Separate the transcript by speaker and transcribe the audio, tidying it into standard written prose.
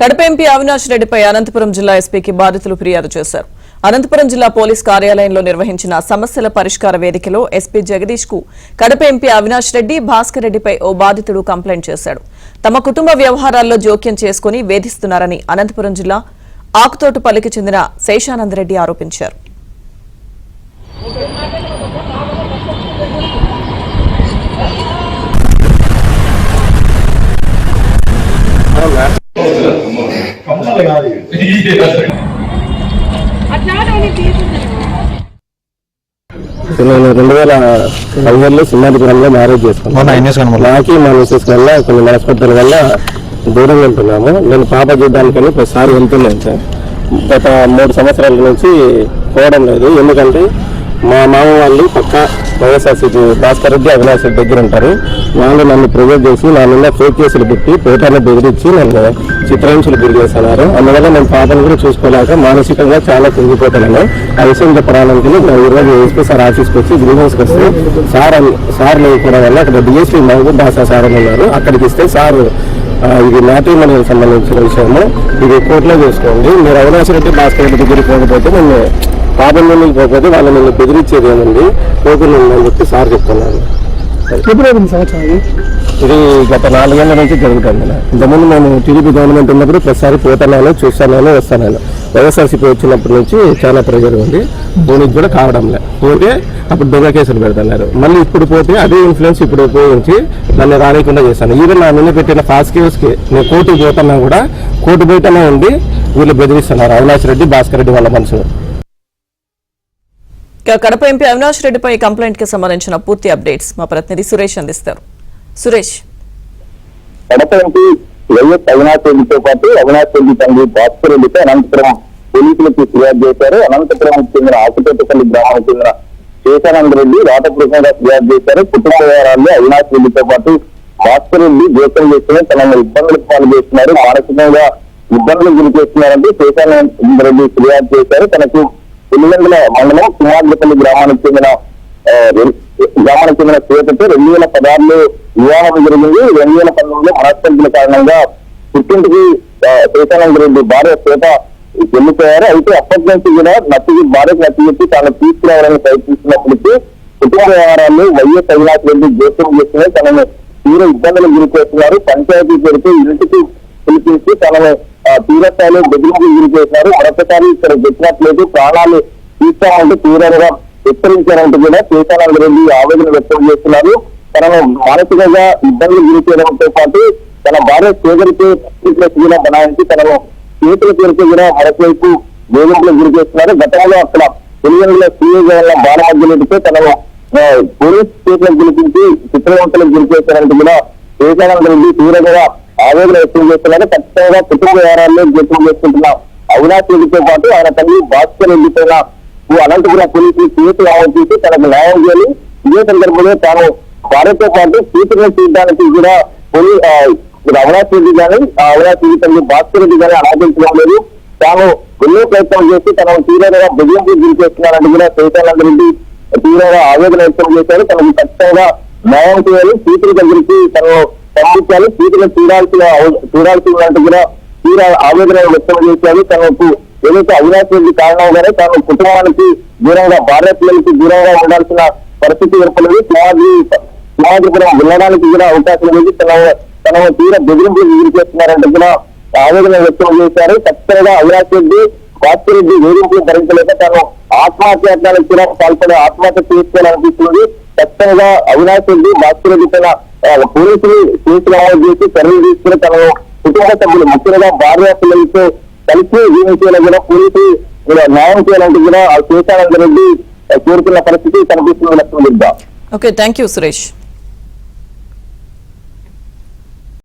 Speaker 1: Kadapa MP Avinash రెడ్డిపై అనంతపురం జిల్లా ఎస్పీకి బాధితులు ఫిర్యాదు చేశారు. అనంతపురం జిల్లా పోలీస్ కార్యాలయంలో నిర్వహించిన సమస్యల పరిష్కార వేదికలో ఎస్పీ జగదీష్ కు కడప ఎంపీ అవినాష్ రెడ్డి, భాస్కర్ రెడ్డిపై ఓ బాధితుడు కంప్లైంట్ చేశాడు. తమ కుటుంబ వ్యవహారాల్లో జోక్యం చేసుకుని వేధిస్తున్నారని అనంతపురం జిల్లా ఆకుతోటపల్లికి చెందిన శేషానందరెడ్డి ఆరోపించారు.
Speaker 2: నేను 2015లో సింహాద్రిపురంలో మ్యారేజ్ చేసుకున్నాను. నాకి మా మిసెస్ వల్ల కొన్ని మనస్పర్ధల వల్ల దూరంగా ఉంటున్నాము. నేను పాప చూడడానికని ప్రతిసారి వెళ్తున్నాను సార్. గత 3 సంవత్సరాల నుంచి పోవడం లేదు. ఎందుకంటే మా మామ వాళ్ళు పక్క వైఎస్ఆర్సీపీ భాస్కర్ రెడ్డి, అవినాష్ రెడ్డి దగ్గర ఉంటారు. వాళ్ళు నన్ను ప్రెజర్ చేసి నా మీద ఫేక్ కేసులు పెట్టి పేటర్ని బెదిరించి నన్ను చిత్రహింసలు గురి చేస్తున్నారు. అందువల్ల నేను పాపను కూడా చూసుకోలేక మానసికంగా చాలా కుంగిపోతున్నాను. ఆ విషయం చెప్పడానికి నేను ఈరోజు ఎస్పీ సార్ ఆఫీస్కి వచ్చి గ్రీన్ హౌస్కి వస్తే సార్ లేకపోవడం వల్ల అక్కడ డిఎస్పీ మహబూబ్ బాసా సార్ అని ఉన్నారు. అక్కడికి ఇస్తే సార్ ఇది మ్యాట్రిమోనీకి సంబంధించిన విషయము, ఇది కోర్టులో చేసుకోండి. మీరు అవినాష్ రెడ్డి, భాస్కర్ రెడ్డి దగ్గరికి పోకపోతే నేను పాపం నుండి పోకపోతే వాళ్ళు నిన్ను బెదిరించేది ఏముంది పోకుండా అని చెప్పి సార్ చెప్తున్నాను. ఇది గత 4 ఏళ్ల నుంచి జరుగుతుంది. ఇంతకుముందు మేము టీడీపీ గవర్నమెంట్ ఉన్నప్పుడు ప్రతిసారి పోతున్నాను, చూస్తాను, వస్తాను. వైఎస్ఆర్సీపీ వచ్చినప్పటి నుంచి చాలా ప్రెజర్ ఉంది. పోనీకి కూడా కావడంలే. పోతే అప్పుడు దొంగ కేసులు పెడుతున్నారు. మళ్ళీ ఇప్పుడు పోతే అదే ఇన్ఫ్లుయెన్స్ ఇప్పుడు ఉపయోగించి నన్ను రానికుండా చేశాను. ఈవెన్ నా మీద పెట్టిన ఫాస్ట్ కేసుకి నేను కోర్టుకు పోతున్నా కూడా కోర్టు బయటనే ఉండి వీళ్ళు బెదిరిస్తున్నారు అవినాష్ రెడ్డి, భాస్కర్ రెడ్డి వాళ్ళ మనుషులు.
Speaker 1: కడప ఎంపీ అవినాష్ రెడ్డిపై కంప్లైంట్ కి సంబంధించిన పూర్తి అప్డేట్స్ మా ప్రతినిధి సురేష్ అందిస్తారు. సురేష్,
Speaker 3: కడప ఎంపీ వైఎస్ అవినాష్ రెడ్డితో పాటు అవినాష్ రెడ్డి తండ్రి భాస్కర్ రెడ్డిపై అనంతపురం పోలీసులకు ఫిర్యాదు చేశారు. అనంతపురం చెందిన ఆకుతోటపల్లి గ్రామానికి చెందిన శేషానందరెడ్డి రాతపూర్వకంగా ఫిర్యాదు చేశారు. కుటుంబ వ్యవహారాల్లో అవినాష్ రెడ్డితో పాటు భాస్కర్ రెడ్డి జోక్యం చేసుకుని తనను ఇబ్బందులకు పాలు చేస్తున్నారు, మానసికంగా ఇబ్బందులు గురి చేస్తున్నారంటూ శేషానందరెడ్డి ఫిర్యాదు చేశారు. తనకు పులివెందుల మండలం సింహాద్రిపల్లి గ్రామానికి చెందిన శ్వేతతో 2016లో వివాహం జరిగింది. 2019లో మనస్పర్ధల కారణంగా పుట్టింటికి శేషానందరెడ్డి భార్య శ్వేత వెళ్ళిపోయారు. అయితే అప్పటి నుంచి కూడా భార్యకు నచ్చజెప్పి తాను తీసుకురావాలని ప్రయత్నిస్తున్నప్పటికీ కుటుంబ వ్యవహారాల్లో వైఎస్ అవినాష్ రెడ్డి జోక్యం చేస్తున్నారు. తనను తీవ్ర ఇబ్బందులు గురి చేస్తున్నారు. పంచాయతీ పేరుతో ఇంటికి పిలిపించి తనను తీవ్రస్థాయిలో బెదిరింపులు గురి చేస్తున్నారు. మరొకసారి ఇక్కడ వచ్చినట్లేదు ప్రాణాలు తీస్తామంటూ తీవ్రంగా హెచ్చరించారంటూ కూడా శేషానందరెడ్డి ఆవేదన వ్యక్తం చేస్తున్నారు. తనను మానసికంగా ఇబ్బందులు గురి చేయడంతో పాటు తన భార్య శ్వేతకి కూడా బనాయించి తనను చేతుల పేరుతో కూడా మరొకవైపు వేధింపులకు గురి చేస్తున్నారు. గతంలో అక్కడ పులివెందుల సీఏగా ఉన్న బాలమధ్యరెడ్డితో తనను పోలీస్ స్టేషన్లకు పిలిపించి చిత్రవంతులకు గురి చేశారంటూ కూడా శేషానందరెడ్డి తీవ్రంగా ఆవేదన వ్యక్తం చేస్తున్నారు. ఖచ్చితంగా కుటుంబ వ్యవహారాల్లో జోక్యం చేసుకుంటున్న అవినాష్ రెడ్డితో పాటు ఆయన తల్లి భాస్కర్ రెడ్డి పైన అనంతపురం పోలీసులు కేసు ఆమోదు చేసి తనకు న్యాయం చేయాలి. ఇదే సందర్భంలో తాను భార్యతో పాటు కూతురును చూడడానికి కూడా అవినాష్ రెడ్డి కానీ అవినాష్ రెడ్డి తల్లి భాస్కర్ రెడ్డి కానీ ఆలోచించడం లేదు. తాను ఎన్నో ప్రయత్నం చేసి తనను తీవ్రంగా బెదిరింపులు గురి చేస్తున్నారంటూ కూడా శేషానందరెడ్డి తీవ్రంగా ఆవేదన వ్యక్తం చేశారు. తనకు ఖచ్చితంగా న్యాయం చేయాలి, కూతురు దగ్గరికి తనను పంపించాలి, కూతురును చూడాల్సిందంటూ కూడా తీవ్ర ఆవేదన వ్యక్తం చేశారు. తనకు ఏదైతే అవినాష్ రెడ్డి కారణంగానే తాను కుటుంబానికి దూరంగా భార్య పిల్లలకి దూరంగా ఉండాల్సిన పరిస్థితి ఏర్పడింది. సింహాద్రిపురం వెళ్ళడానికి కూడా అవకాశం లేదు. తనను తీవ్ర బెదిరింపులు గురి చేస్తున్నారంటూ కూడా ఆవేదన వ్యక్తం చేశారు. ఖచ్చితంగా అవినాష్ రెడ్డి, భాస్కర్ రెడ్డి వేధింపులు భరించలేక తాను ఆత్మహత్యానికి కూడా పాల్పడే ఆత్మహత్య చేసుకోవాలనిపిస్తుంది. ఖచ్చితంగా అవినాష్ రెడ్డి, భాస్కర్ రెడ్డి పైన పోలీసులు కేసులు అమలు చేసి చర్యలు తీసుకుని తనను కుటుంబ సభ్యులు ముఖ్యంగా భార్య పిల్లలతో కలిసి జీవించేలా కూడా పోలీసులు న్యాయం చేయాలంటూ కూడా శేషానందరెడ్డి కోరుతున్న పరిస్థితి కనిపిస్తుంది.
Speaker 1: Okay, thank you Suresh.